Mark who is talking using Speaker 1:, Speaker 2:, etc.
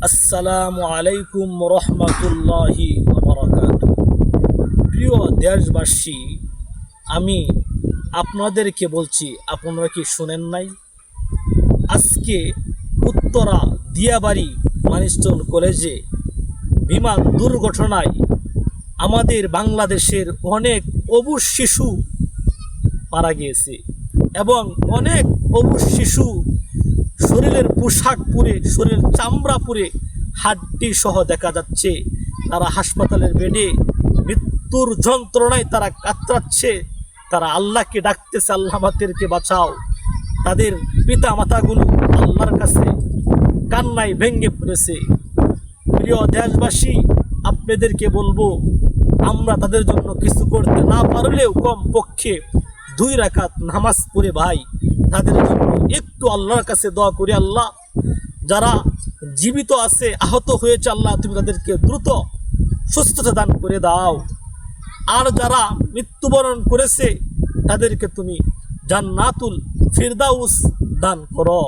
Speaker 1: আসসালামু আলাইকুম রহমতুল্লাহি ওয়া প্রিয় দেশবাসী, আমি আপনাদেরকে বলছি, আপনারা কি শুনেন নাই? আজকে উত্তরা দিয়াবাড়ি মানিস্টন কলেজে বিমান দুর্ঘটনায় আমাদের বাংলাদেশের অনেক অবুঝ শিশু মারা গিয়েছে এবং অনেক অবুঝ শিশু শরীরের পোশাক পরে, শরীরের চামড়া পরে, হাড্ডি সহ দেখা যাচ্ছে তারা হাসপাতালের বেডে মৃত্যুর যন্ত্রণায় তারা কাতরাচ্ছে। তারা আল্লাহকে ডাকতেছে, আল্লাহ আমাদেরকে বাঁচাও। তাদের পিতা মাতাগুলো আল্লাহর কাছে কান্নায় ভেঙে পড়েছে। প্রিয় দেশবাসী, আপনাদেরকে বলবো, আমরা তাদের জন্য কিছু করতে না পারলেও কম পক্ষে 2 রাকাত নামাজ পড়ে ভাই তাদের জন্য একটু আল্লাহর কাছে দোয়া করি। আল্লাহ, যারা জীবিত আছে, আহত হয়েছে, আল্লাহ তুমি তাদেরকে দ্রুত সুস্থতা দান করে দাও। আর যারা মৃত্যুবরণ করেছে তাদেরকে তুমি জান্নাতুল ফিরদাউস দান করো।